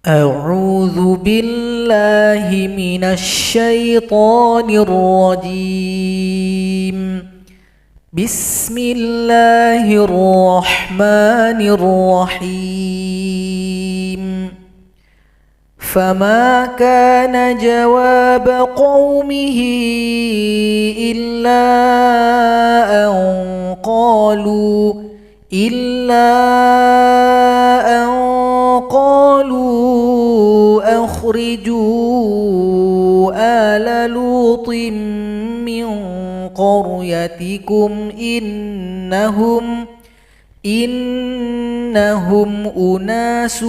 أعوذ بالله من الشيطان الرجيم. بسم الله الرحمن الرحيم. فما كان جواب قومه إلا أن قالوا أخرجوا آل لوط من قريتكم إنهم أناس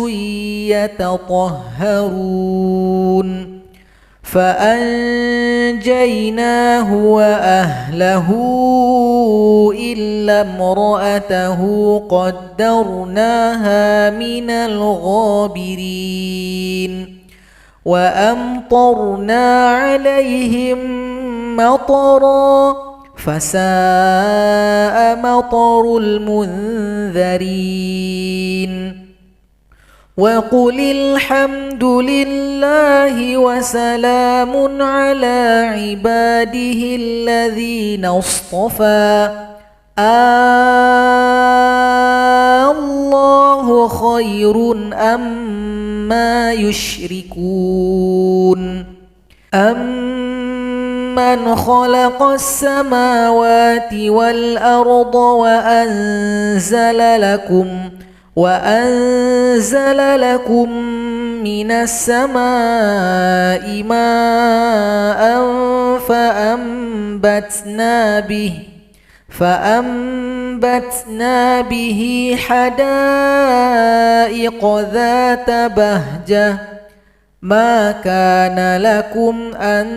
يتطهرون. فأنجيناه وأهله إلا امرأته قدرناها من الغابرين. وأمطرنا عليهم مطرا فساء مطر المنذرين. وقل الحمد لله وسلام على عباده الذين اصطفى الله خير أما يشركون. أمن خلق السماوات والأرض وأنزل لكم من السماء ماء فأنبتنا به حدائق ذات بهجة. ما كان لكم أن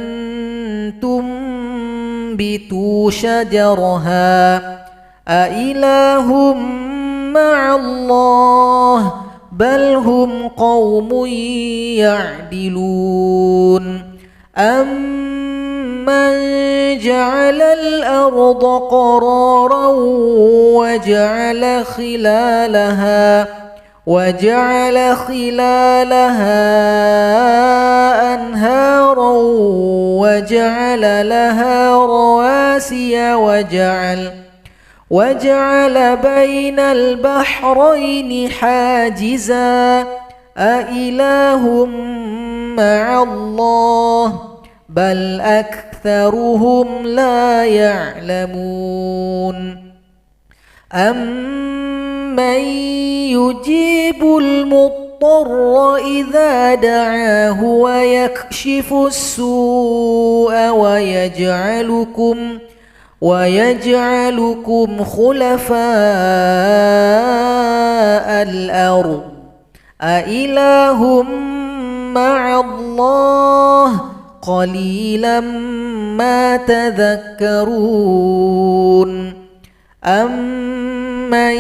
تنبتوا شجرها أإله مع الله بل هم قوم يعدلون. أمن جعل الأرض قرارا وجعل خلالها أنهارا وجعل لها رواسي وجعل بين البحرين حاجزا أإله مع الله بل أكثرهم لا يعلمون. أمن يجيب المضطر إذا دعاه ويكشف السوء ويجعلكم خلفاء الأرض أإله مع الله قليلا ما تذكرون. أمن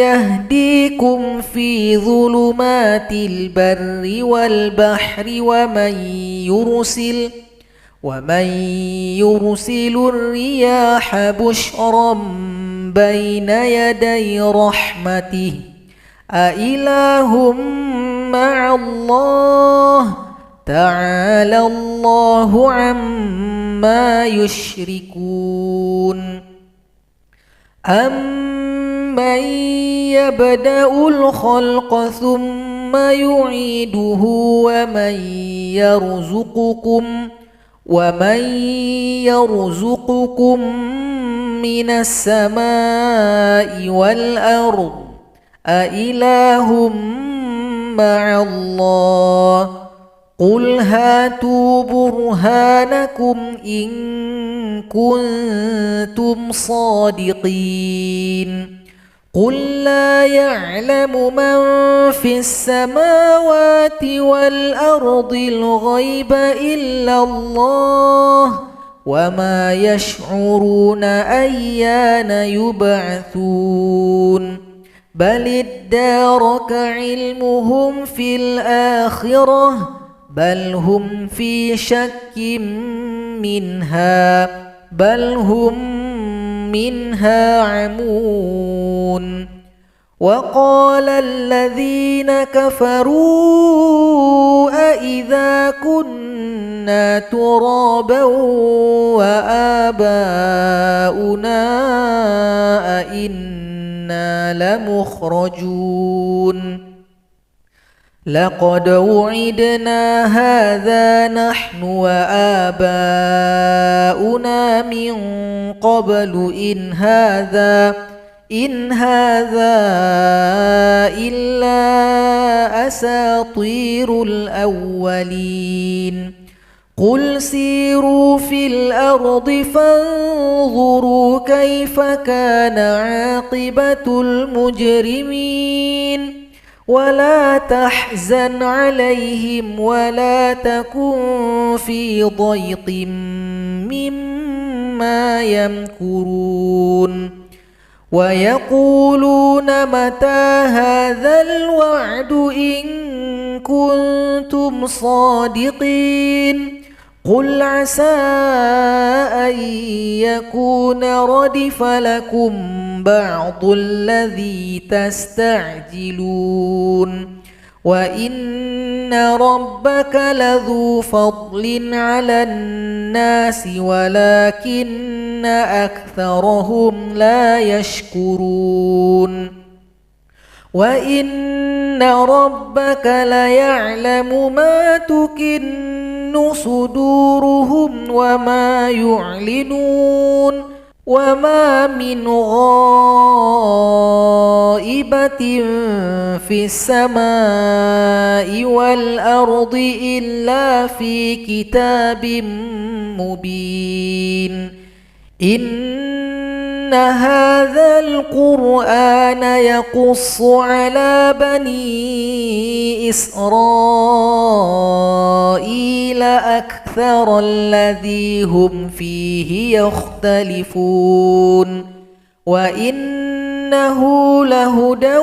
يهديكم في ظلمات البر والبحر ومن يرسل الرياح بشرا بين يدي رحمته أإله مع الله تعالى الله عما يشركون. أمن يبدأ الخلق ثم يعيده ومن يرزقكم من السماء والأرض أإله مع الله قل هاتوا برهانكم إن كنتم صادقين. قل لا يعلم من في السماوات والأرض الغيب إلا الله وما يشعرون أيان يبعثون. بل ادارك علمهم في الآخرة بل هم في شك منها بل هم منها عمون. وقال الذين كفروا أإذا كنا ترابا وآباؤنا أإنا لمخرجون لقد وعدنا هذا نحن وآباؤنا من قبل إن هذا إلا أساطير الأولين قل سيروا في الأرض فانظروا كيف كان عاقبة المجرمين ولا تحزن عليهم ولا تكن في ضيق مما يمكرون ويقولون متى هذا الوعد إن كنتم صادقين قل عسى أن يكون ردف لكم بعض الذي تستعجلون وإن ربك لذو فضل على الناس ولكن أكثرهم لا يشكرون وإن ربك ليعلم ما تكن صدورهم وما يعلنون وما من غائبة في السماء والأرض إلا في كتاب مبين إن هذا القرآن يقص على بني إسرائيل أكثر الذي هم فيه يختلفون وإنه لهدى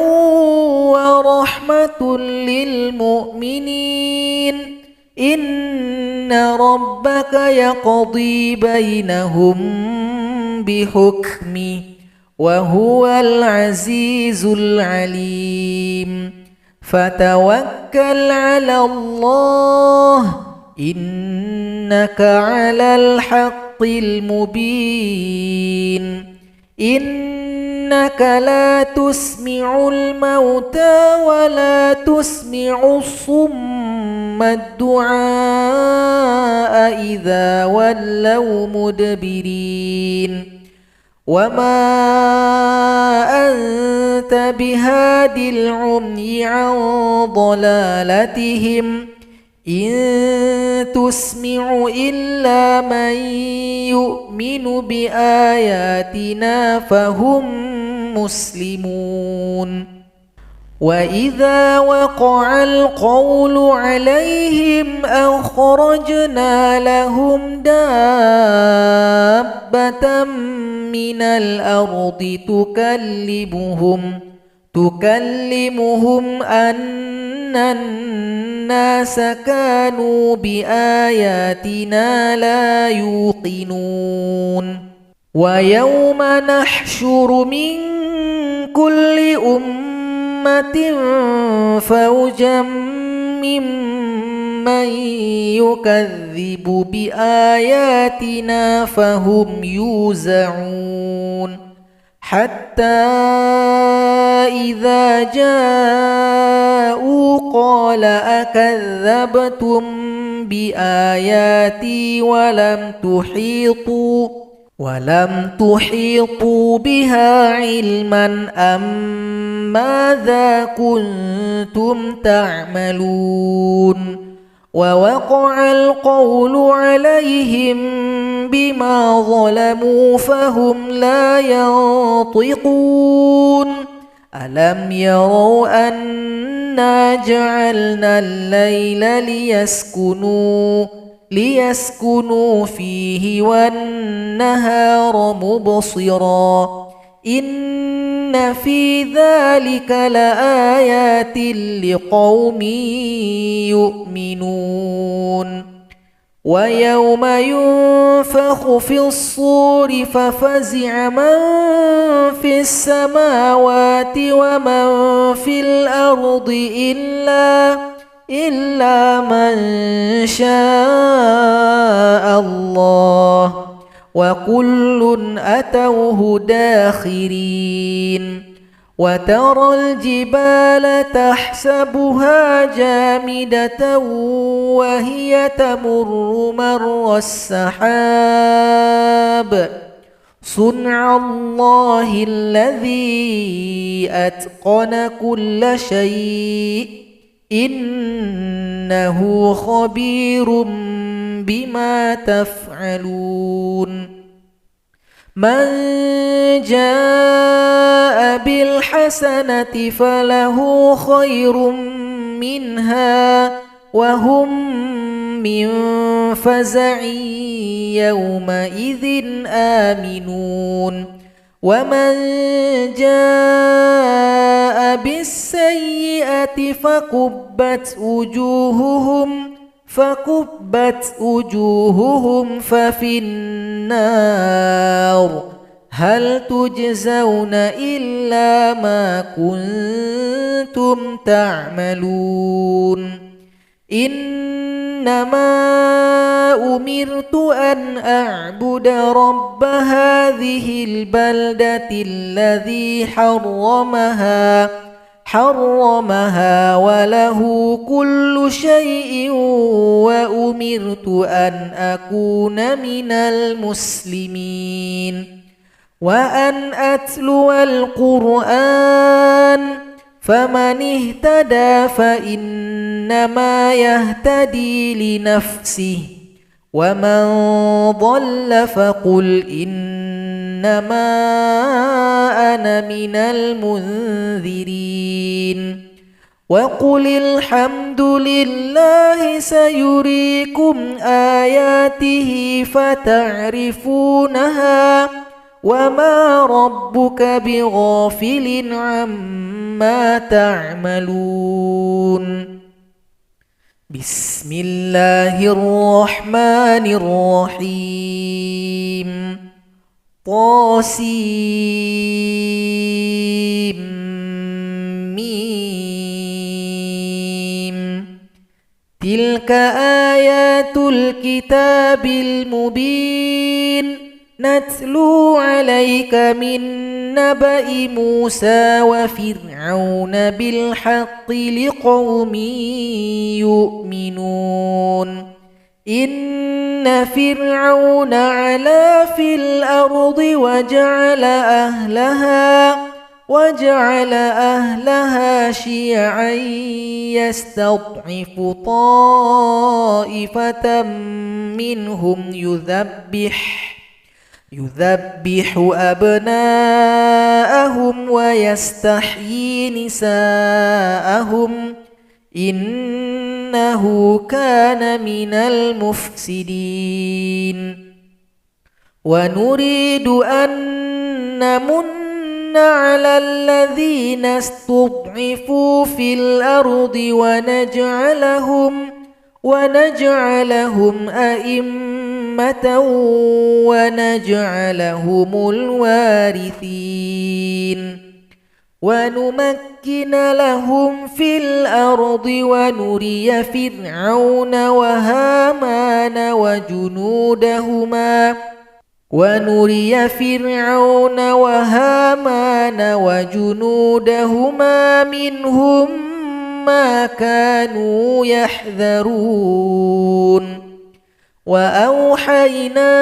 ورحمة للمؤمنين إن ربك يقضي بينهم بحكمه وهو العزيز العليم فتوكل على الله إنك على الحق المبين إنك لا تسمع الموتى ولا تسمع الصم الدعاء إذا ولوا مدبرين وما أنت بهاد العمي عن ضلالتهم إن تسمع إلا من يؤمن بآياتنا فهم مسلمون وإذا وقع القول عليهم أخرجنا لهم دابة من الأرض تكلمهم أن الناس كانوا بآياتنا لا يوقنون ويوم نحشر من كل أمة فوجا ممن يكذب بآياتنا فهم يوزعون حتى إذا جاءوا قال أكذبتم بآياتي ولم تحيطوا بها علما أم ماذا كنتم تعملون ووقع القول عليهم بما ظلموا فهم لا ينطقون ألم يروا أنا جعلنا الليل ليسكنوا فيه والنهار مبصرا إن في ذلك لآيات لقوم يؤمنون ويوم ينفخ في الصور ففزع من في السماوات ومن في الأرض إلا من شاء الله وكل أتوه داخرين وترى الجبال تحسبها جامدة وهي تمر مر السحاب صنع الله الذي أتقن كل شيء إنه خبير بما تفعلون من جاء بالحسنة فله خير منها وهم من فزع يومئذ آمنون ومن جاء بالسيئة فكبت وجوههم ففي النار هل تجزون إلا ما كنتم تعملون إنما أمرت أن أعبد رب هذه البلدة الذي حرمها وله كل شيء وأمرت أن أكون من المسلمين وأن أتلو القرآن فمن اهتدى فإنما يهتدي لنفسه ومن ضل فقل إنما أنا من المنذرين وقل الحمد لله سيريكم آياته فتعرفونها وما ربك بغافل عما تعملون بسم الله الرحمن الرحيم طاسيم تلك آيات الكتاب المبين نتلو عليك من نبأ موسى وفرعون بالحق لقوم يؤمنون إن فرعون علا في الأرض وجعل أهلها شيعا يستضعف طائفة منهم يذبح أبناءهم ويستحيي نساءهم إنه كان من المفسدين ونريد أن نمن على الذين استضعفوا في الأرض ونجعلهم أئمة ونجعلهم الوارثين ونمكن لهم في الأرض ونري فرعون وهامان وجنودهما منهم ما كانوا يحذرون وأوحينا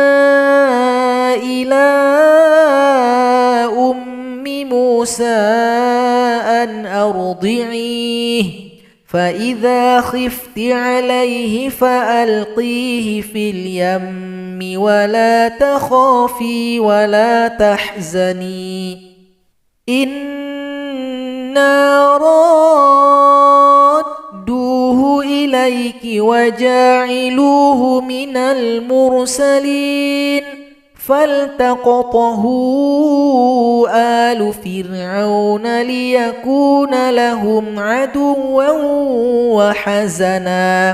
إلى أم موسى أن أرضعيه فإذا خفت عليه فألقيه في اليم ولا تخافي ولا تحزني إنا رادوه إليك وجاعلوه من المرسلين فالتقطه آل فرعون ليكون لهم عدوا وحزنا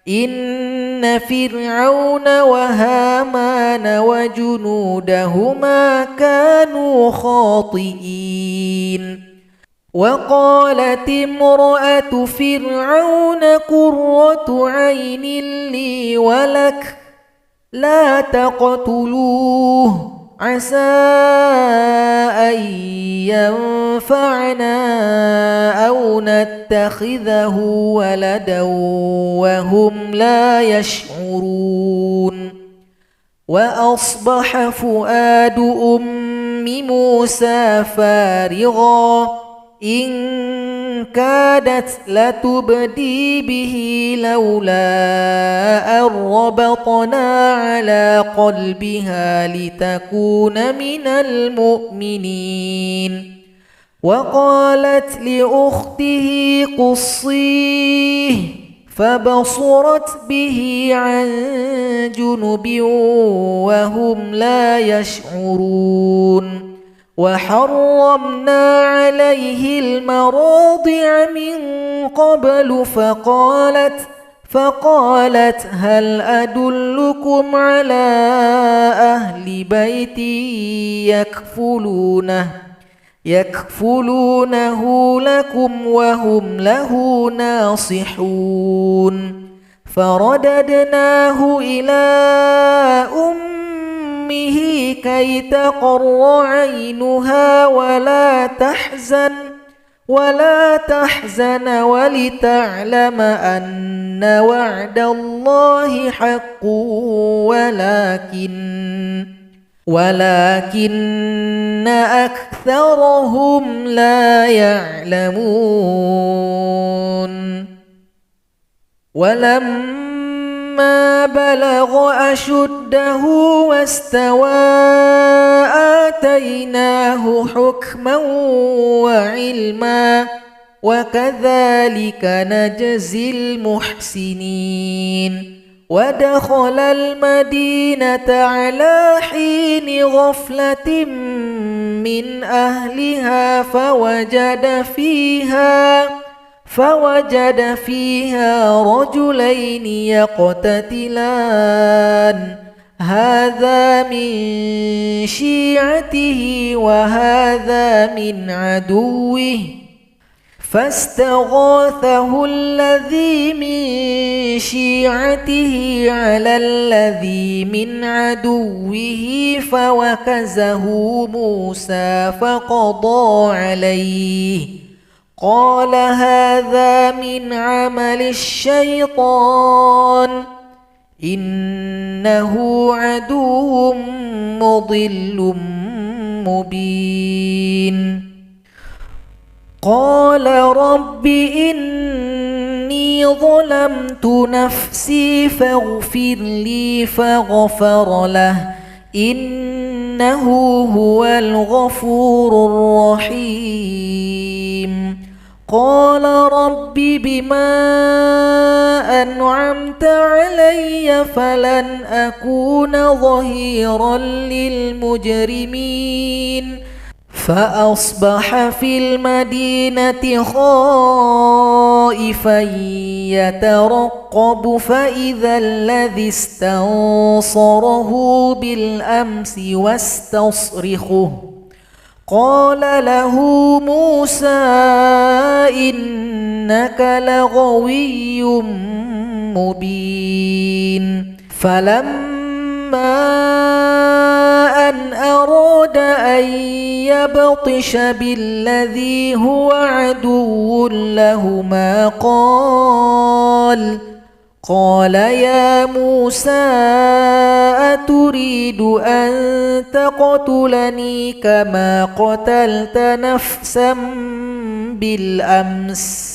إن فرعون وهامان وجنودهما كانوا خاطئين وقالت امرأة فرعون قرة عين لي ولك لا تقتلوه عسى أن ينفعنا أو نتخذه ولدا وهم لا يشعرون وأصبح فؤاد أم موسى فارغا إن كادت لتبدي به لولا أن ربطنا على قلبها لتكون من المؤمنين وقالت لأخته قصيه فبصرت به عن جنب وهم لا يشعرون وحرمنا عليه المراضع من قبل فقالت هل أدلكم على أهل بيت يكفلونه لكم وهم له ناصحون فرددناه إلى أمه كي تقر عينها ولا تحزن ولتعلم أن وعد الله حق ولكن أكثرهم لا يعلمون ولما بلغ أشده واستوى آتيناه حكما وعلما وكذلك نجزي المحسنين ودخل المدينة على حين غفلة من أهلها فوجد فيها رجلين يقتتلان هذا من شيعته وهذا من عدوه فاستغاثه الذي من شيعته على الذي من عدوه فوكزه موسى فقضى عليه قال هذا من عمل الشيطان إنه عدو مضل مبين قال رب إني ظلمت نفسي فاغفر لي فغفر له إنه هو الغفور الرحيم قال رب بما أنعمت علي فلن أكون ظهيرا للمجرمين فأصبح في المدينة خائفا يترقب فإذا الذي استنصره بالأمس واستصرخه قال له موسى إنك لغوي مبين فلما أن أراد أن يبطش بالذي هو عدو لهما قال يا موسى أتريد أن تقتلني كما قتلت نفسا بالأمس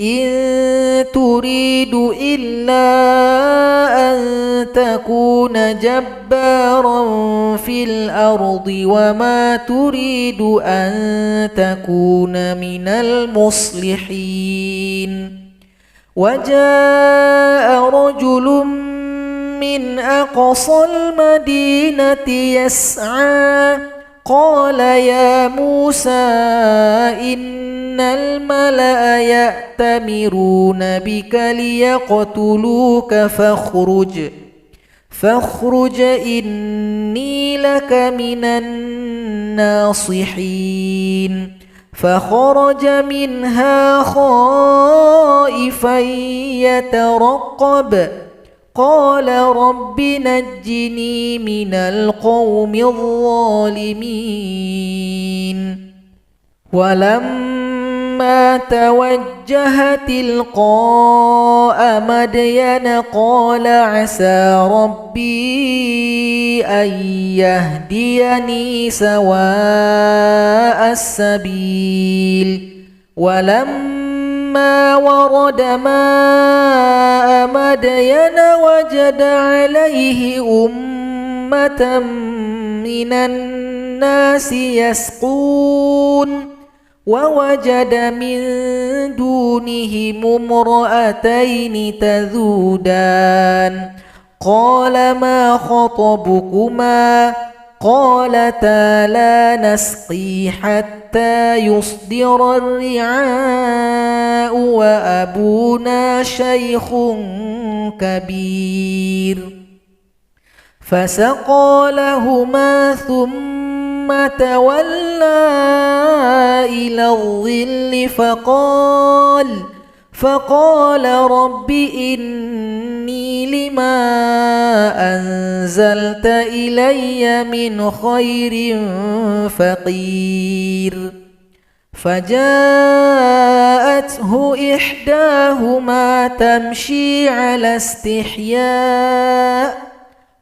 إن تريد إلا أن تكون جبارا في الأرض وما تريد أن تكون من المصلحين وجاء رجل من أقصى المدينة يسعى قال يا موسى إن الملأ يأتمرون بك ليقتلوك فاخرج إني لك من الناصحين فخرج منها خائفا يترقب قال رب نجني من القوم الظالمين ولما توجه تلقاء مدين قال عسى ربي أن يهديني سواء السبيل ولما ورد ماء مدين وجد عليه أمة من الناس يسقون ووجد من دونهم امرأتين تذودان قال ما خطبكما قالتا لا نسقي حتى يصدر الرعاء وأبونا شيخ كبير فسقى لهما ثم تولى إلى الظل فقال رب إني لما أنزلت إلي من خير فقير فجاءته إحداهما تمشي على استحياء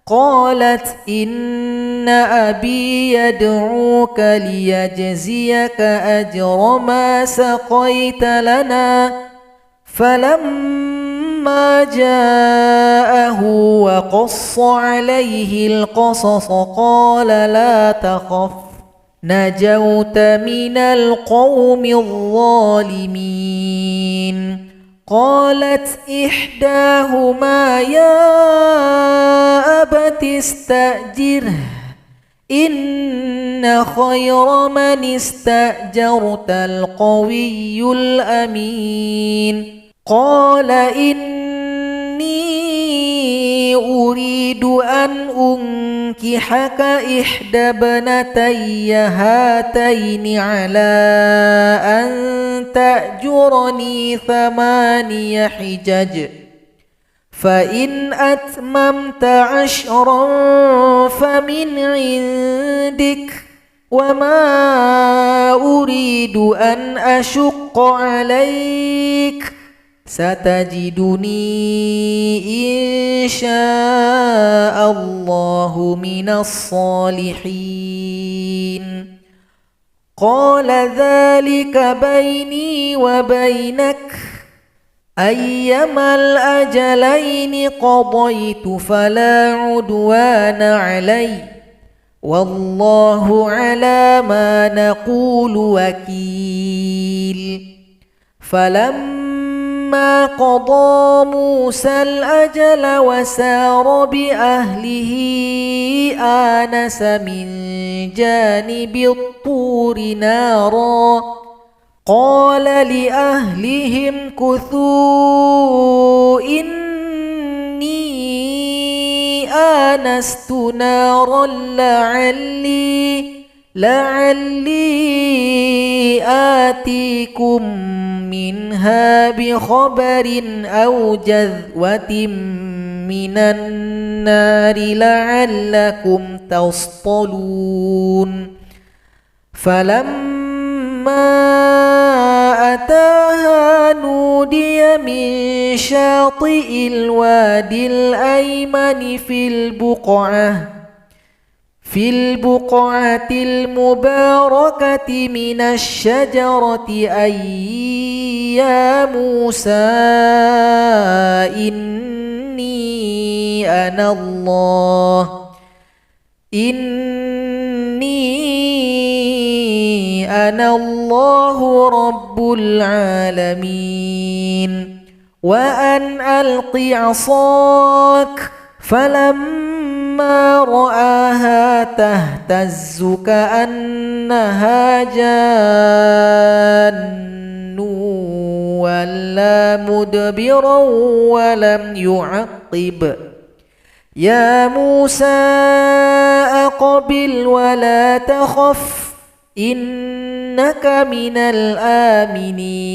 قالت إن أبي يدعوك ليجزيك أجر ما سقيت لنا فلما جاءه وقص عليه القصص قال لا تخف نجوت من القوم الظالمين قالت إحداهما يا أبت استأجره إن خير من استأجرت القوي الأمين قال إني أريد أن أنكحك إحدى ابنتي هاتين على أن تأجرني 8 حجج فإن أتممت 10 فمن عندك وما أريد أن أشق عليك ستجدني إن شاء الله من الصالحين قال ذلك بيني وبينك أيما الأجلين قضيت فلا عدوان علي والله على ما نقول وكيل فلما قضى موسى الأجل وسار بأهله آنس من جانب الطور نارا قال لأهلهم كثوا إني آنست نارا لعلي آتيكم منها بخبر أو جذوة من النار لعلكم تصطلون فلما أتاها نودي من شاطئ الوادي الأيمن في البقعة المباركة من الشجرة أي يا موسى إني أنا الله رب العالمين وأن ألق عصاك فلما فلما رآها تهتز كأنها جان ولا مدبرا ولم يعقب يا موسى أقبل ولا تخف إنك من الآمنين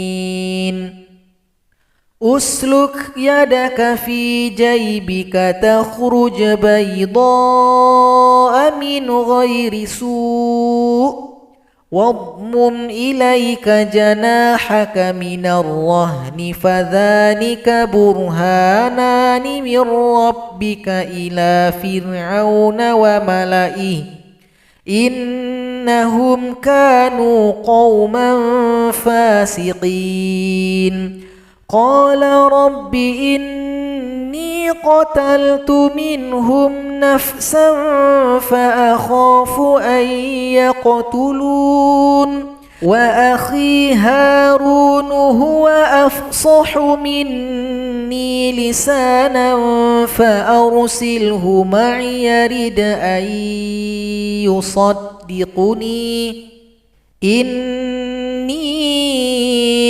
أسلك يدك في جيبك تخرج بيضاء من غير سوء واضمم إليك جناحك من الرهن فذلك برهانان من ربك إلى فرعون وملئه إنهم كانوا قوما فاسقين قال رب إني قتلت منهم نفسا فأخاف أن يقتلون وأخي هارون هو أفصح مني لسانا فأرسله معي يرد أن يصدقني إني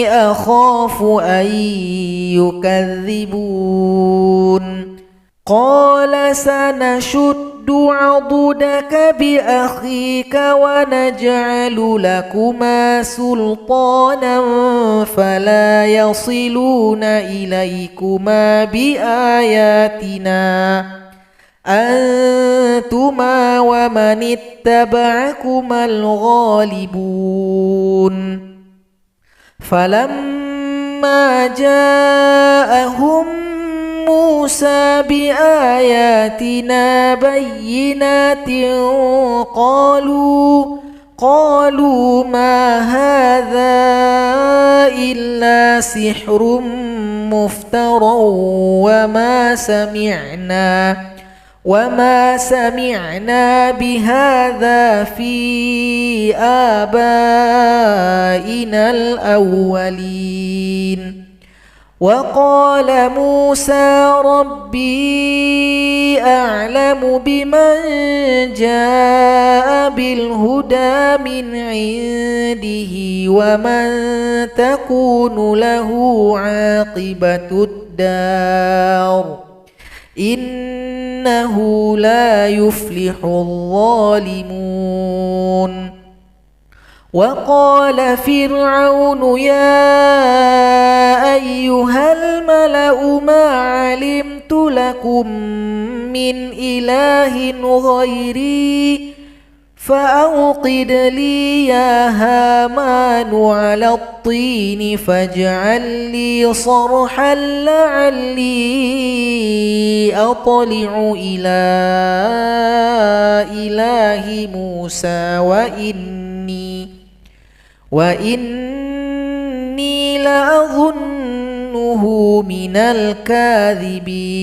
أخاف أن يكذبون قال سنشد عضدك بأخيك ونجعل لكما سلطانا فلا يصلون إليكما بآياتنا أنتما ومن اتبعكما الغالبون فلما جاءهم موسى بآياتنا بينات قالوا ما هذا إلا سحر مفترى وما سمعنا بهذا في آبائنا الأولين وقال موسى ربي أعلم بمن جاء بالهدى من عنده ومن تكون له عاقبة الدار إنه لا يفلح الظالمون وقال فرعون يا أيها الملأ ما علمت لكم من إله غيري فأوقد لي يا هامان على الطين فاجعل لي صرحا لعلي أطلع إلى إله موسى وإني لأظنه من الكاذبين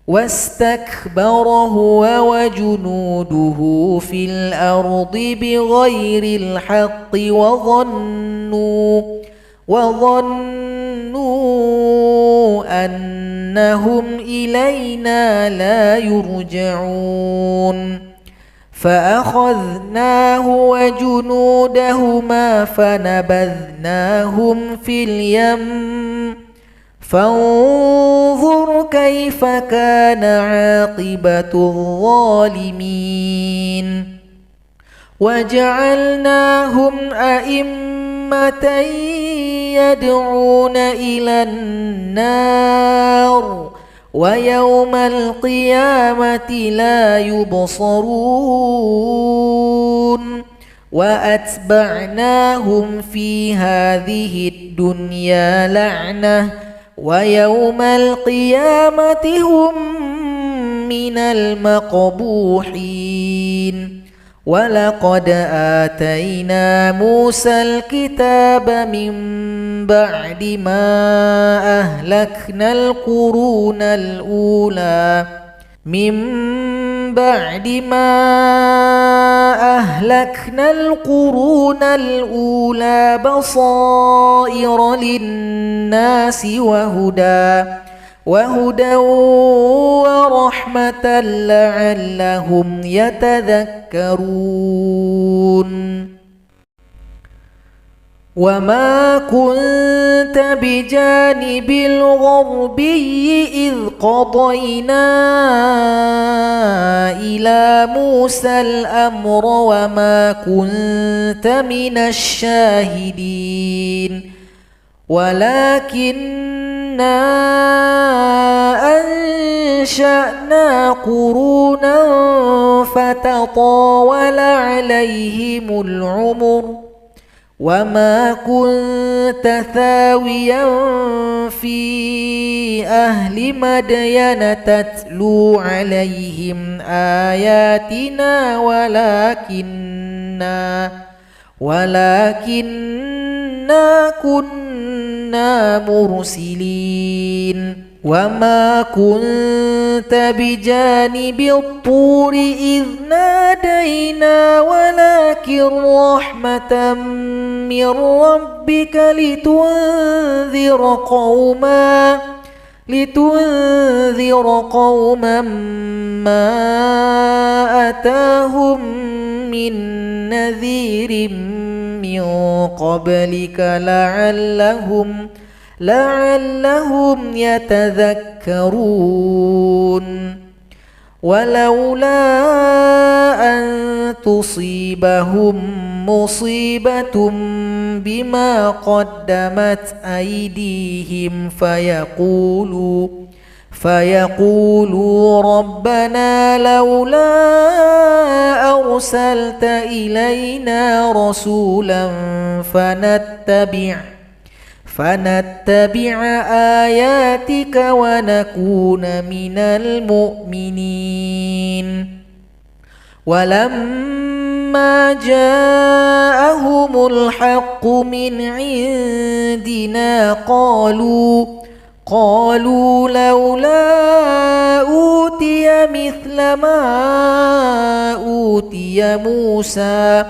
واستكبر هو وجنوده في الأرض بغير الحق وظنوا أنهم إلينا لا يرجعون فأخذناه وجنودهما فنبذناهم في اليم فانظر كيف كان عاقبة الظالمين وجعلناهم أئمة يدعون إلى النار ويوم القيامة لا يبصرون وأتبعناهم في هذه الدنيا لعنة ويوم القيامة هم من المقبوحين ولقد آتينا موسى الكتاب من بعد ما أهلكنا القرون الأولى بصائر للناس وهدى ورحمة لعلهم يتذكرون وما كنت بجانب الغربي إذ قضينا إلى موسى الأمر وما كنت من الشاهدين ولكننا أنشأنا قرونا فتطاول عليهم العمر وما كنت ثاويا في أهل مدين تتلو عليهم آياتنا ولكننا كنا مرسلين وما كنت بجانب الطور إذ نادينا ولكن رحمة من ربك لتنذر قوما ما أتاهم من نذير من قبلك لعلهم يتذكرون ولولا أن تصيبهم مصيبة بما قدمت أيديهم فيقولوا ربنا لولا أرسلت إلينا رسولا فنتبع آياتك ونكون من المؤمنين ولما جاءهم الحق من عندنا قالوا لولا أوتي مثل ما أوتي موسى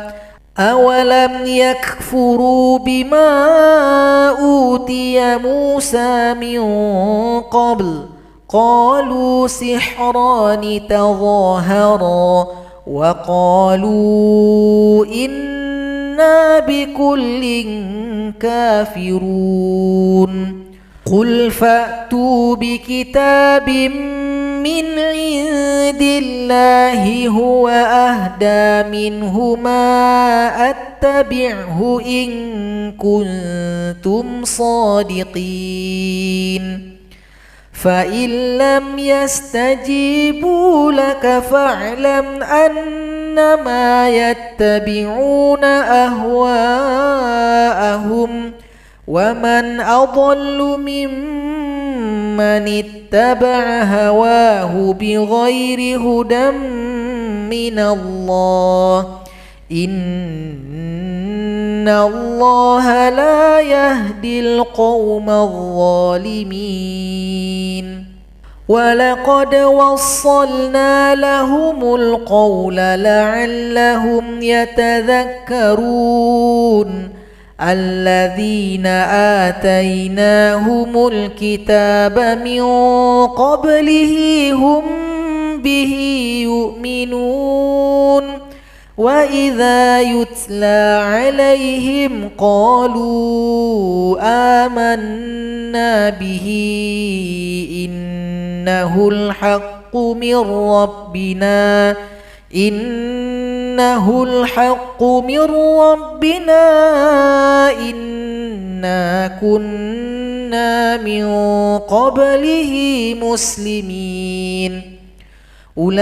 أولم يكفروا بما أوتي موسى من قبل قالوا سحران تظاهرا وقالوا إنا بكل كافرون قل فأتوا بكتاب من عند الله هو أهدى منهما أتبعه إن كنتم صادقين فإن لم يستجيبوا لك فاعلم أنما يتبعون أهواءهم ومن أضل ممن اتبع هواه بغير هدى من الله إن الله لا يهدي القوم الظالمين ولقد وصلنا لهم القول لعلهم يتذكرون الذين آتيناهم الكتاب من قبله هم به يؤمنون وإذا يتلى عليهم قالوا آمنا به إنه الحق من ربنا إنا كنا من قبله مسلمين أولئك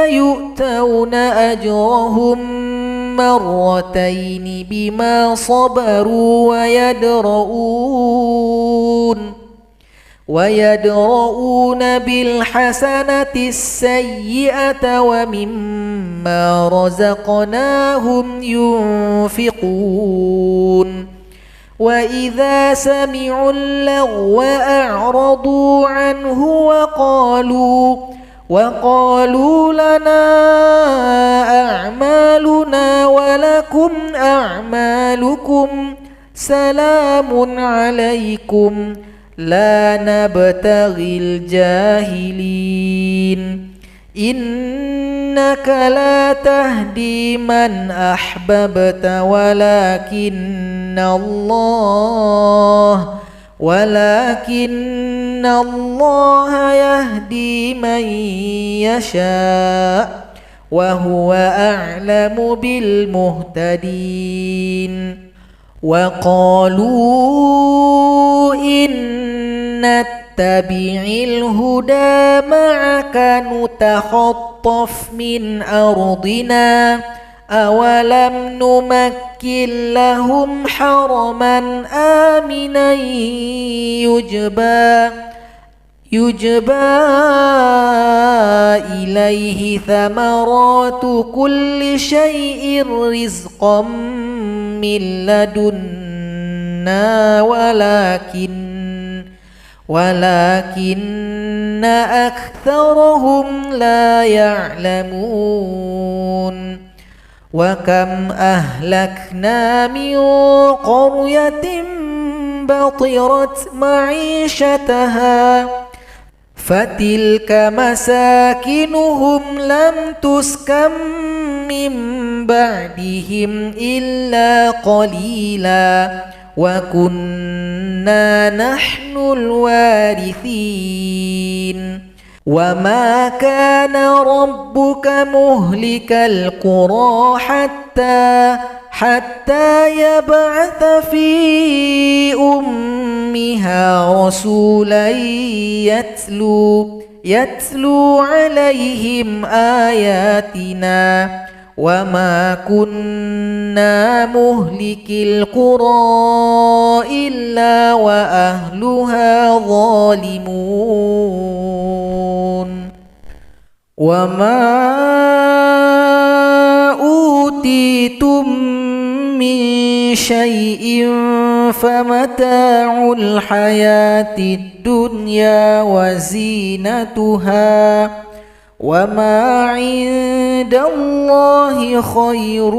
يؤتون أجرهم مرتين بما صبروا ويدرؤون بالحسنة السيئة ومما رزقناهم ينفقون وإذا سمعوا اللغو أعرضوا عنه وقالوا لنا أعمالنا ولكم أعمالكم سلام عليكم لا نبتغي الجاهلين إنك لا تهدي من أحببت ولكن الله يهدي من يشاء وهو أعلم بالمهتدين وقالوا إن نتبع الهدى معك نتخطف من أرضنا أولم نمكن لهم حرما آمنا يجبى إليه ثمرات كل شيء رزقا من لدنا ولكن أكثرهم لا يعلمون وكم أهلكنا من قرية بطرت معيشتها فتلك مساكنهم لم تسكن من بعدهم إلا قليلا وكنا نحن الوارثين وما كان ربك مهلك القرى حتى يبعث في أمها رسولا يتلو عليهم آياتنا وما كنا مهلك القرى إلا وأهلها ظالمون وما أوتيتم من شيء فمتاع الحياة الدنيا وزينتها وما عند الله خير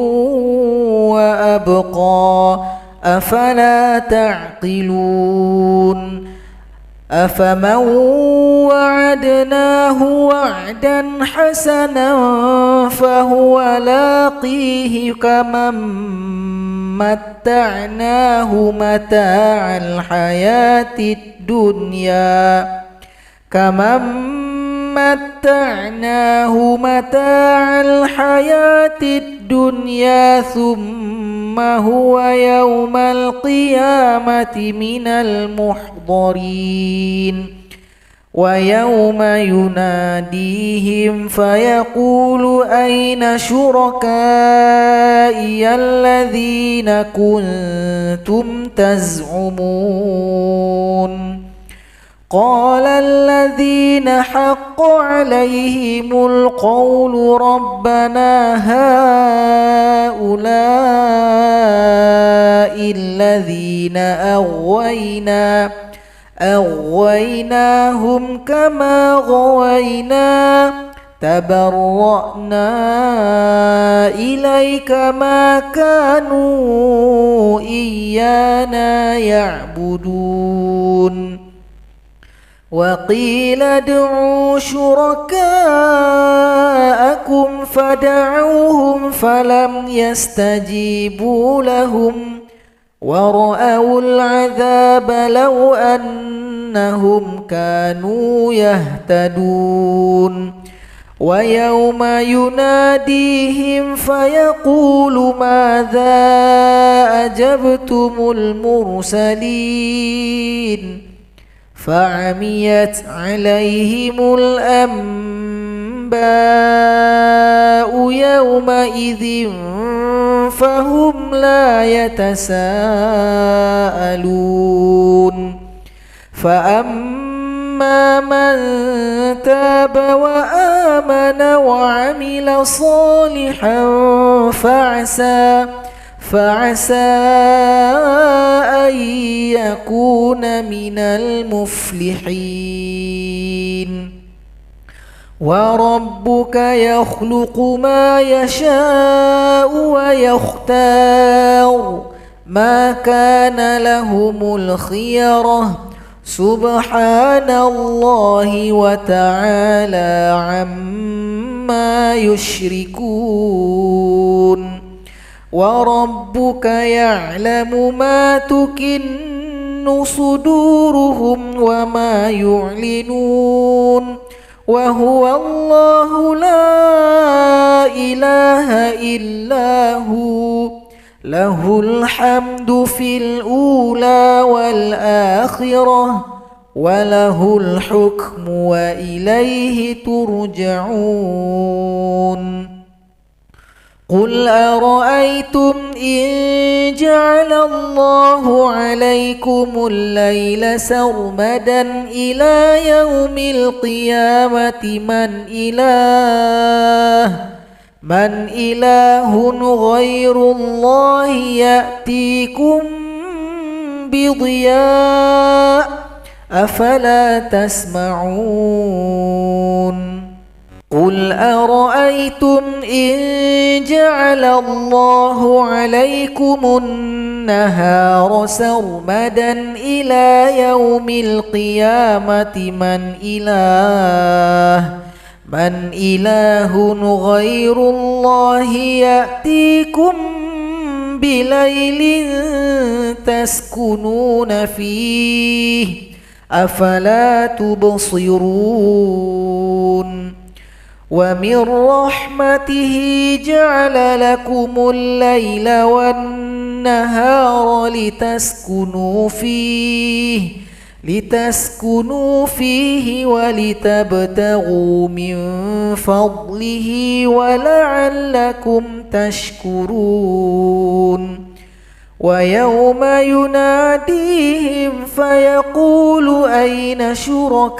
وأبقى أفلا تعقلون أفمن وعدناه وعدا حسنا فهو لاقيه كمن متعناه متاع الحياة الدنيا ثم هو يوم القيامة من المحضرين ويوم يناديهم فيقول أين شركائي الذين كنتم تزعمون قال الذين حق عليهم القول ربنا هؤلاء الذين أغويناهم كما غوينا تبرأنا إليك ما كانوا إيانا يعبدون وقيل ادعوا شركاءكم فدعوهم فلم يستجيبوا لهم ورأوا العذاب لو أنهم كانوا يهتدون ويوم يناديهم فيقول ماذا أجبتم المرسلين فعميت عليهم الأنباء يومئذ فهم لا يتساءلون فأما من تاب وآمن وعمل صالحا فعسى أن يكون من المفلحين وربك يخلق ما يشاء ويختار ما كان لهم الخيرة سبحان الله وتعالى عما يشركون وربك يعلم ما تكن صدورهم وما يعلنون وهو الله لا إله إلا هو له الحمد في الأولى والآخرة وله الحكم وإليه ترجعون قل أرأيتم إن جعل الله عليكم الليل سرمدا إلى يوم القيامة من إله غير الله يأتيكم بضياء أفلا تسمعون قل أرأيتم إن جعل الله عليكم النهار سرمدا إلى يوم القيامة من إله غير الله يأتيكم بليل تسكنون فيه أفلا تبصرون ومن رحمته جعل لكم الليل والنهار لتسكنوا فيه ولتبتغوا من فضله ولعلكم تشكرون ويوم يناديهم فيقول أين شركائي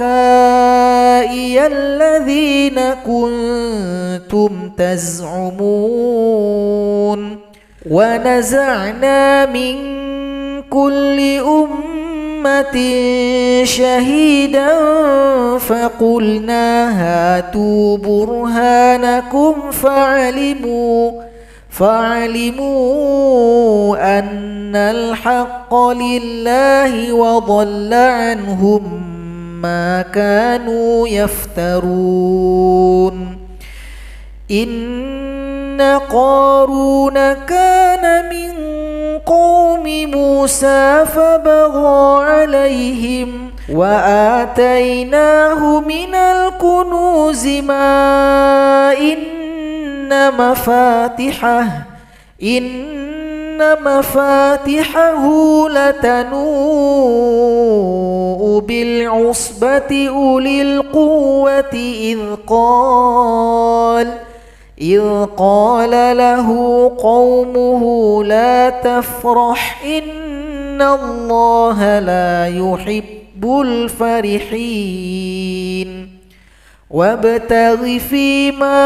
الذين كنتم تزعمون ونزعنا من كل أمة شهيدا فقلنا هاتوا برهانكم فعلموا أن الحق لله وضل عنهم ما كانوا يفترون إن قارون كان من قوم موسى فبغى عليهم وآتيناه من الكنوز ما إن مفاتحه لتنوء بالعصبة أولي القوة إذ قال له قومه لا تفرح إن الله لا يحب الفرحين وابتغ فيما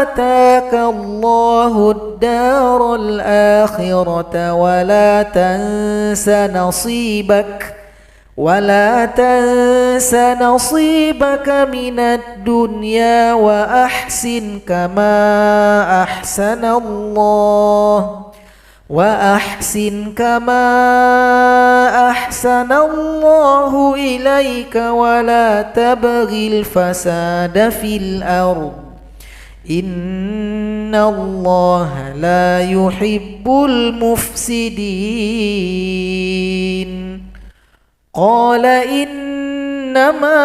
آتاك الله الدار الآخرة ولا تنس نصيبك من الدنيا وأحسن كما أحسن الله إليك ولا تبغ الفساد في الأرض إن الله لا يحب المفسدين قال إنما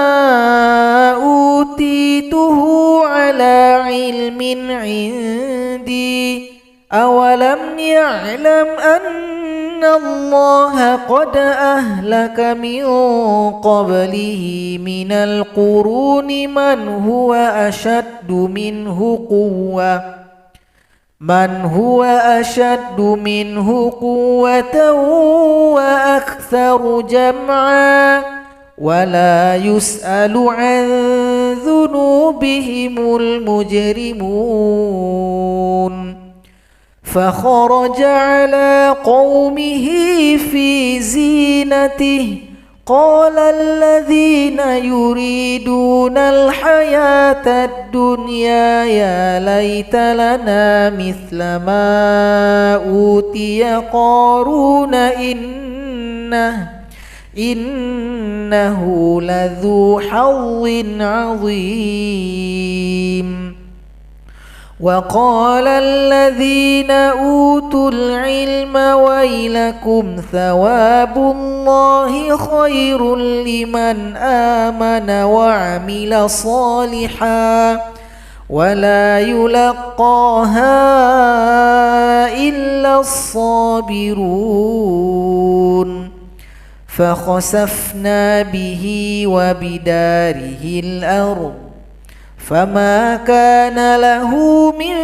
أوتيته على علم عندي أولم يعلم أن الله قد أهلك من قبله من القرون من هو أشد منه قوة وأكثر جمعا ولا يسأل عن ذنوبهم المجرمون فخرج على قومه في زينته قال الذين يريدون الحياة الدنيا يا ليت لنا مثل ما أوتي قارون إنه لذو حظ عظيم. وقال الذين أوتوا العلم ويلكم ثواب الله خير لمن آمن وعمل صالحا ولا يلقاها إلا الصابرون. فخسفنا به وبداره الأرض فما كان له من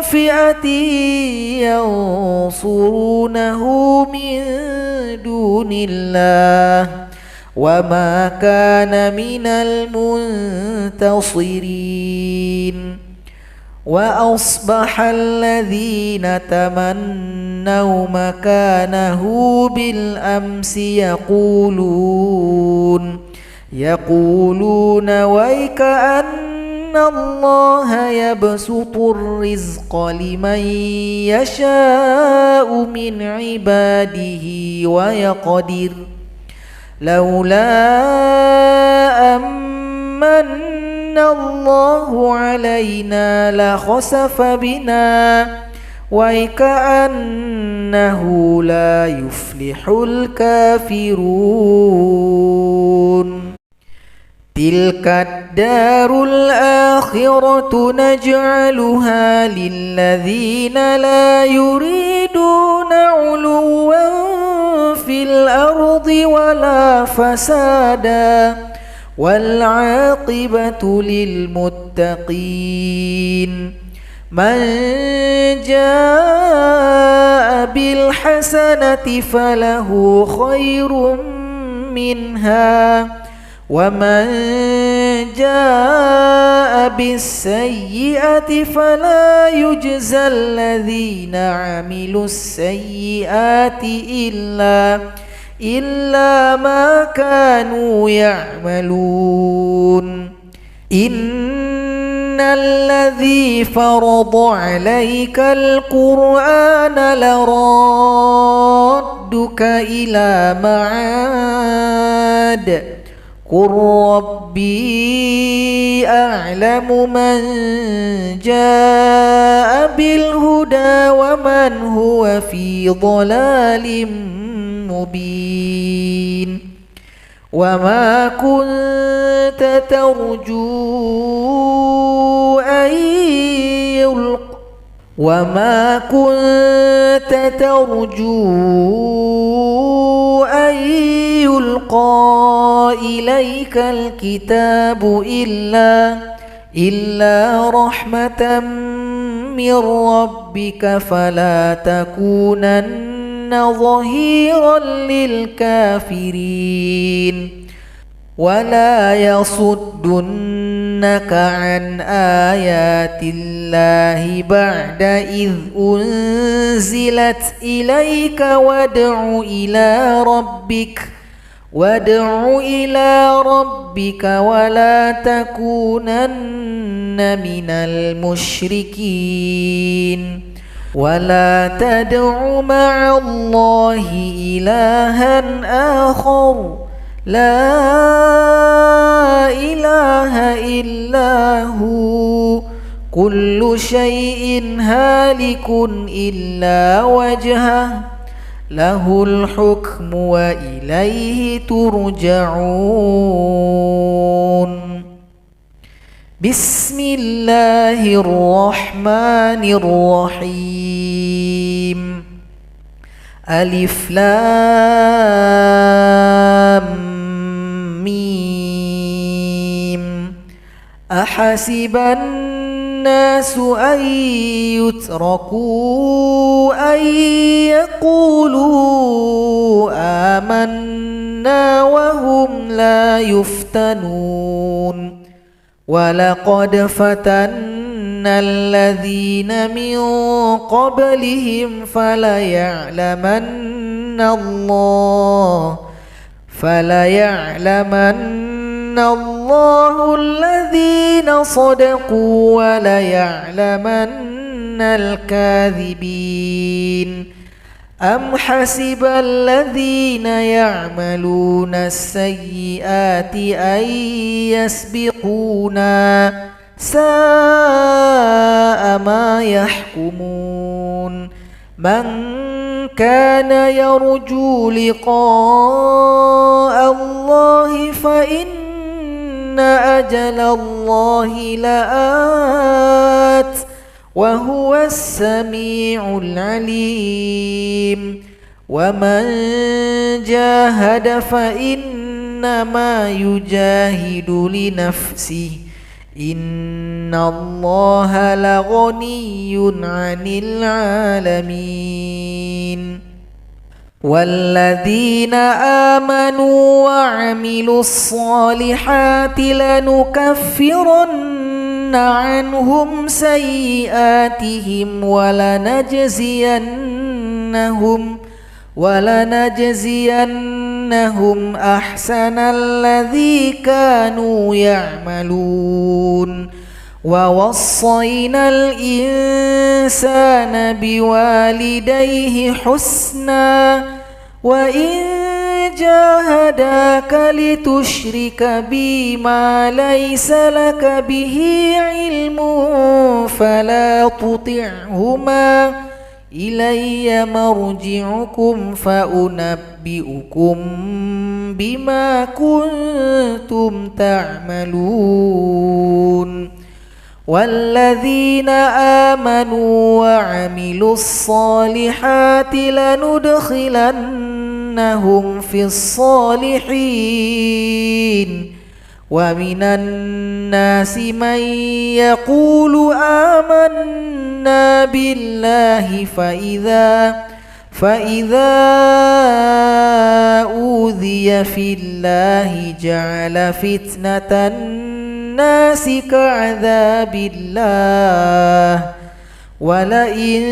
فئة ينصرونه من دون الله وما كان من المنتصرين. وأصبح الذين تمنوا مكانه بالأمس يقولون ويكأن الله يبسط الرزق لمن يشاء من عباده ويقدر لولا أمن الله علينا لخسف بنا ويكأنه لا يفلح الكافرون. تلك الدار الآخرة نجعلها للذين لا يريدون علوا في الأرض ولا فسادا والعاقبة للمتقين. من جاء بالحسنة فله خير منها ومن جاء بالسيئة فلا يجزى الذين عملوا السيئات إلا ما كانوا يعملون. إن الذي فرض عليك القرآن لرادك إلى معاد قل ربي أعلم من جاء بالهدى ومن هو في ضلال مبين. وما كنت ترجو أن يلقى إليك الكتاب إلا رحمة من ربك فلا تكونن ظهيرا للكافرين. ولا يصدنك عن آيات الله بعد إذ أنزلت إليك وادع إلى ربك ولا تكونن من المشركين. ولا تدع مع الله إلها آخر لا إله إلا هو كل شيء هالك إلا وجهه له الحكم وإليه ترجعون. بسم الله الرحمن الرحيم. ألف لام ميم. أحسب الناس أن يتركوا أن يقولوا آمنا وهم لا يفتنون. ولقد فتنا الذين من قبلهم فليعلمن الله الذين صدقوا وليعلمن الكاذبين. أم حسب الذين يعملون السيئات أن يسبقونا ساء ما يحكمون من كان يرجو لقاء الله فإن أجل الله لآت وهو السميع العليم ومن جاهد فإنما يجاهد لنفسه إن الله لغني عن العالمين والذين آمنوا وعملوا الصالحات لنكفرن عنهم سيئاتهم ولنجزينهم أحسن الذي كانوا يعملون ووصينا الإنسان بوالديه حسنا وإن جاهداك لتشرك بي ما ليس لك به علم فلا تطعهما إلي مرجعكم فأنبئكم بما كنتم تعملون والذين آمنوا وعملوا الصالحات لندخلنهم في الصالحين ومن الناس من يقول آمنا بالله فإذا أوذي في الله جعل فتنة الناس كعذاب الله ولئن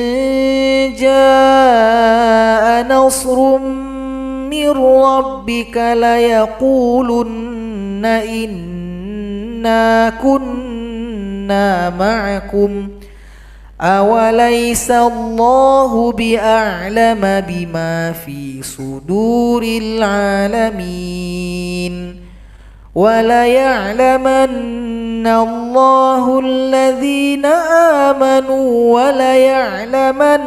جاء نصر من ربك ليقولن إنا كنا معكم أوليس الله بأعلم بما في صدور العالمين وليعلمن الله الذين آمنوا وليعلمن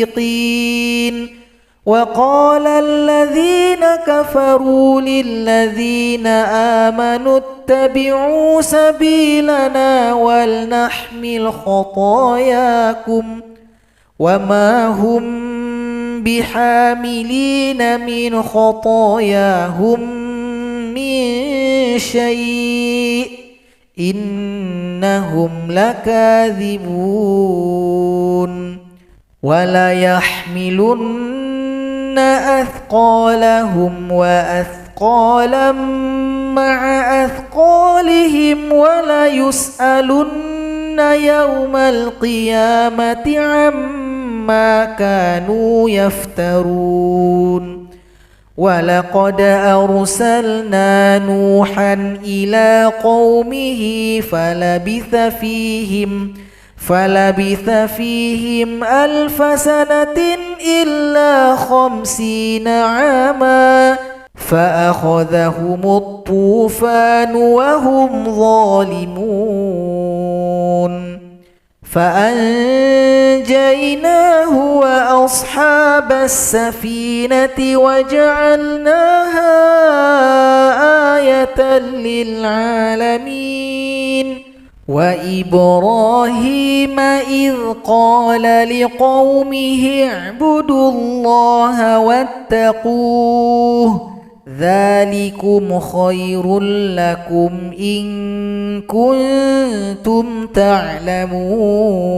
المنافقين وقال الذين كفروا للذين آمنوا اتبعوا سبيلنا ولنحمل خطاياكم وما هم بحاملين من خطاياهم من شيء إنهم لكاذبون وليحملن أثقالهم وأثقالا مع أثقالهم وليسألن يوم القيامة عما كانوا يفترون ولقد أرسلنا نوحا إلى قومه فلبث فيهم 1000 سنة إلا 50 عاما فأخذهم الطوفان وهم ظالمون فأنجيناه وأصحاب السفينة وجعلناها آية للعالمين وإبراهيم إذ قال لقومه اعبدوا الله واتقوه ذلكم خير لكم إن كنتم تعلمون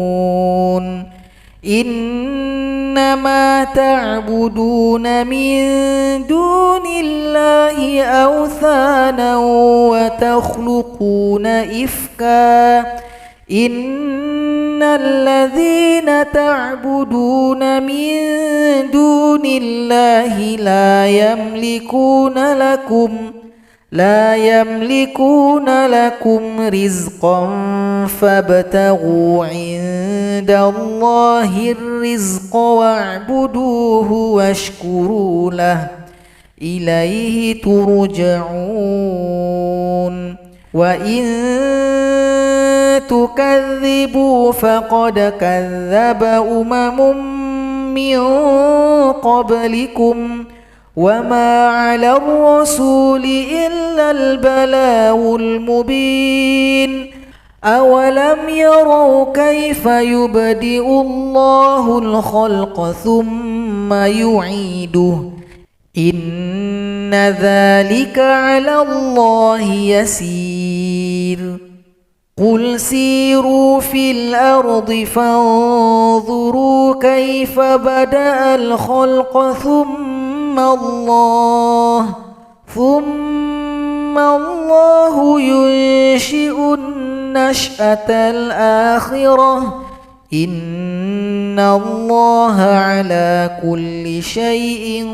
إنما تعبدون من دون الله أوثانا وتخلقون إفكا إن الذين تعبدون من دون الله لا يملكون لكم رزقا فابتغوا عند الله الرزق واعبدوه واشكروا له إليه ترجعون وإن تكذبوا فقد كذب من قبلكم وما على الرسول إلا البلاغ المبين أولم يروا كيف يبدئ الله الخلق ثم يعيده إن ذلك على الله يسير قل سيروا في الأرض فانظروا كيف بدأ الخلق ثم الله ينشئ النشأة الآخرة إن الله على كل شيء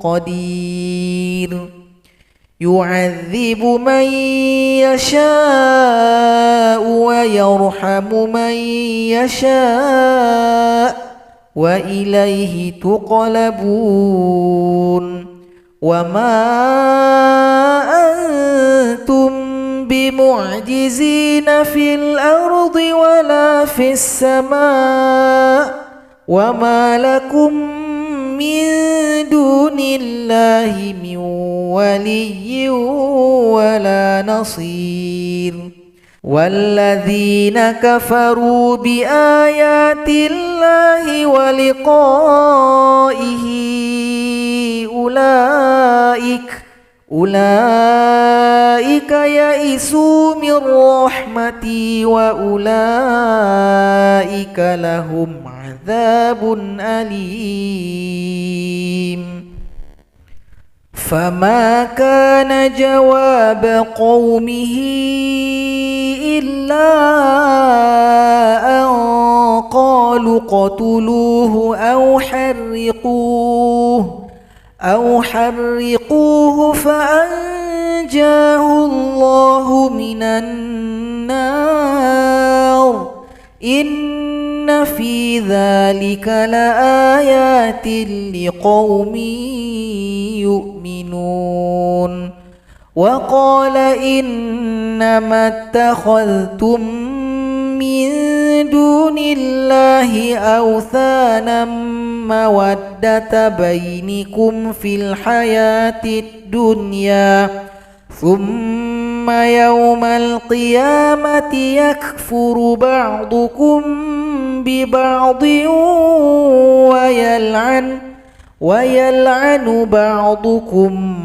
قدير يعذب من يشاء ويرحم من يشاء وإليه تقلبون وما أنتم بمعجزين في الأرض ولا في السماء وما لكم من دون الله من ولي ولا نصير والذين كفروا بآيات الله ولقائه أولئك يئسوا من رحمتي وأولئك لهم عذاب أليم فما كان جواب قومه إلا أن قالوا اقتلوه أو حرقوه فأنجاه الله من النار إن في ذلك لآيات لقوم يؤمنون وقال إنما اتخذتم من دون الله أوثانا مودة بينكم في الحياة الدنيا ثم يوم القيامة يكفر بعضكم ببعض ويلعن بعضكم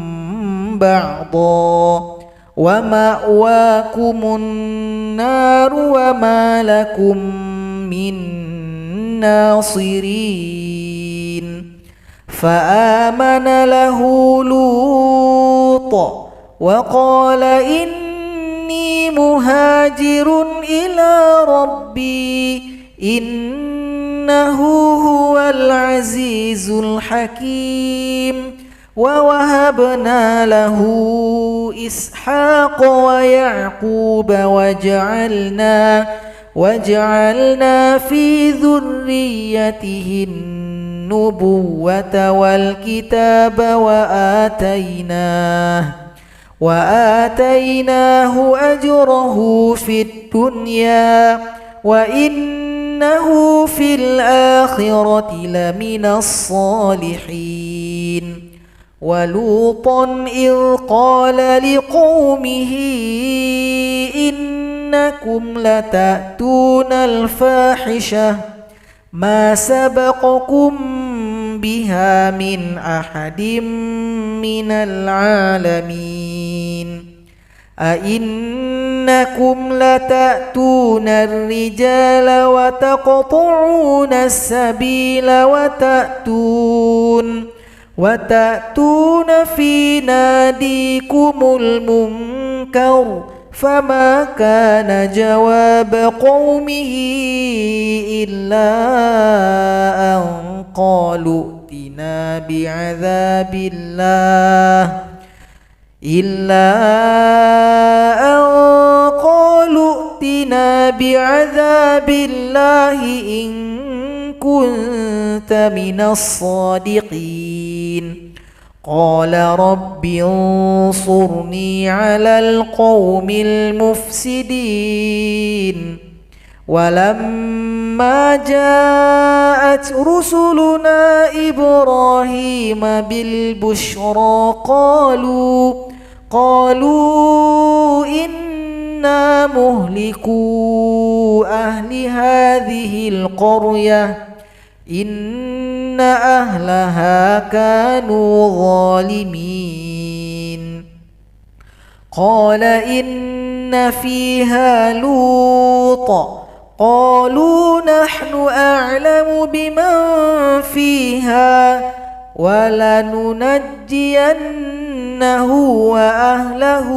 بعضا ومأواكم النار وما لكم من ناصرين فآمن له لوط وقال إني مهاجر إلى ربي إنه هو العزيز الحكيم ووهبنا له إسحاق ويعقوب وجعلنا في ذريته النبوة والكتاب وآتيناه أجره في الدنيا وإنه في الآخرة لمن الصالحين ولوطا إذ قال لقومه إنكم لتأتون الفاحشة ما سبقكم بها من أحد من العالمين أئنكم لتأتون الرجال وتقطعون السبيل وتأتون في ناديكم المنكر فما كان جواب قومه إلا أن قالوا ائتنا بعذاب الله إلا أن قالوا ائتنا بعذاب الله إن كنت من الصادقين قال رب انصرني على القوم المفسدين ولما جاءت رسلنا إبراهيم بالبشرى قالوا إنا مهلكو أهل هذه القرية إن أهلها كانوا ظالمين قال إن فيها لوطا قالوا نحن أعلم بمن فيها ولننجينه وأهله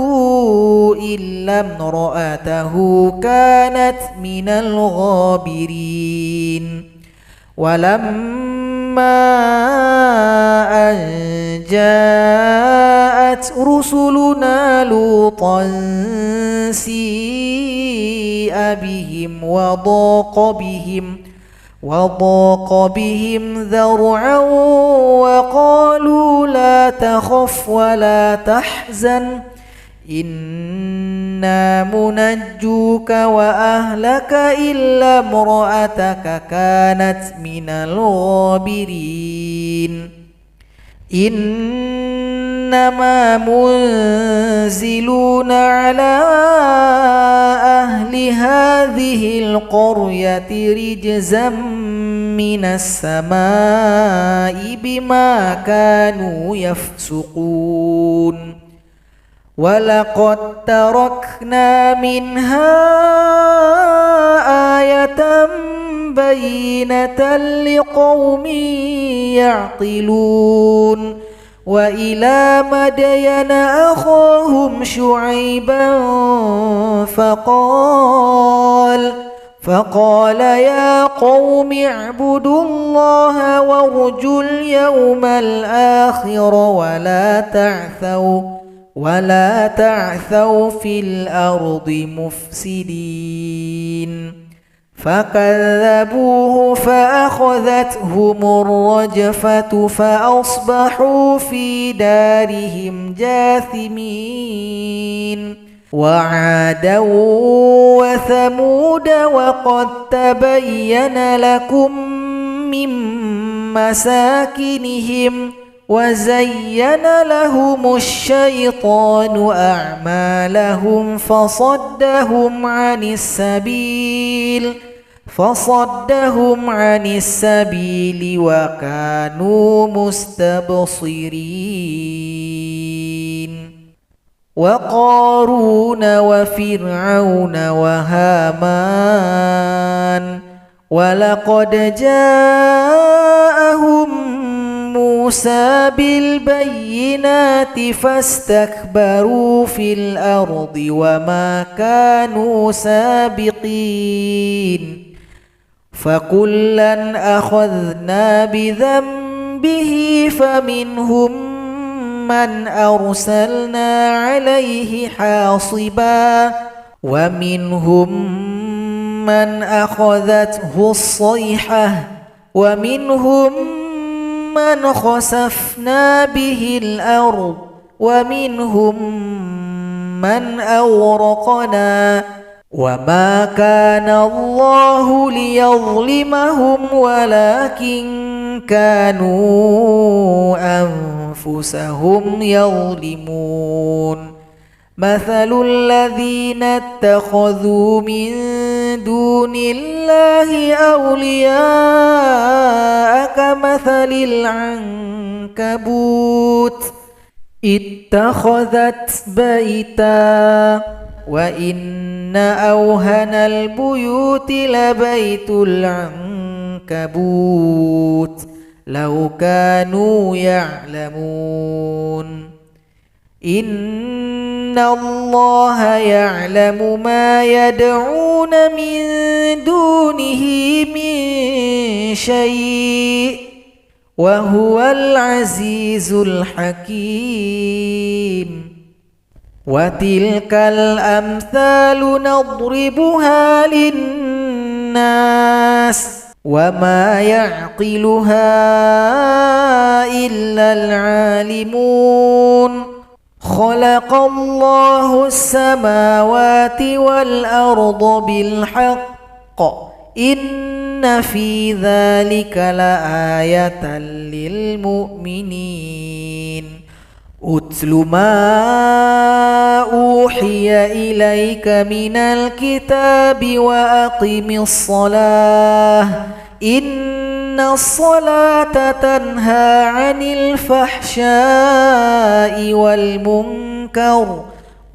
إلا امرأته كانت من الغابرين ولما أن جاءت رسلنا لوطا سيء بهم وضاق بهم ذرعا وقالوا لا تخف ولا تحزن إنا منجوك وأهلك إلا امرأتك كانت من الغابرين إنما منزلون على أهل هذه القرية رجزا من السماء بما كانوا يفسقون ولقد تركنا منها آية بينة لقوم يعقلون وإلى مدين أخاهم شعيبا فقال يا قوم اعبدوا الله وارجوا اليوم الآخر ولا تعثوا في الأرض مفسدين فكذبوه فأخذتهم الرجفة فأصبحوا في دارهم جاثمين وعادا وثمود وقد تبين لكم من مساكنهم وزين لهم الشيطان أعمالهم فصدهم عن السبيل وكانوا مستبصرين وقارون وفرعون وهامان ولقد جاءهم موسى بالبينات فاستكبروا في الأرض وما كانوا سابقين فكلا أخذنا بذنبه فمنهم من أرسلنا عليه حاصبا ومنهم من أخذته الصيحة ومنهم من خسفنا به الأرض ومنهم من أغرقنا وما كان الله ليظلمهم ولكن كانوا أنفسهم يظلمون مثل الذين اتخذوا من دون الله أولياء كمثل العنكبوت اتخذت بيتا وإن أوهن البيوت لبيت العنكبوت لو كانوا يعلمون إن الله يعلم ما يدعون من دونه من شيء وهو العزيز الحكيم وتلك الأمثال نضربها للناس وما يعقلها إلا العالمون خلق الله السماوات والأرض بالحق إن في ذلك لآية للمؤمنين أتل ما أوحي إليك من الكتاب وأقم الصلاة إن الصلاة تنهى عن الفحشاء والمنكر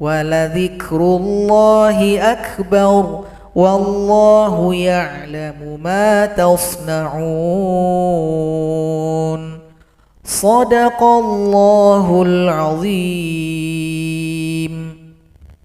ولذكر الله أكبر والله يعلم ما تصنعون صدق الله العظيم.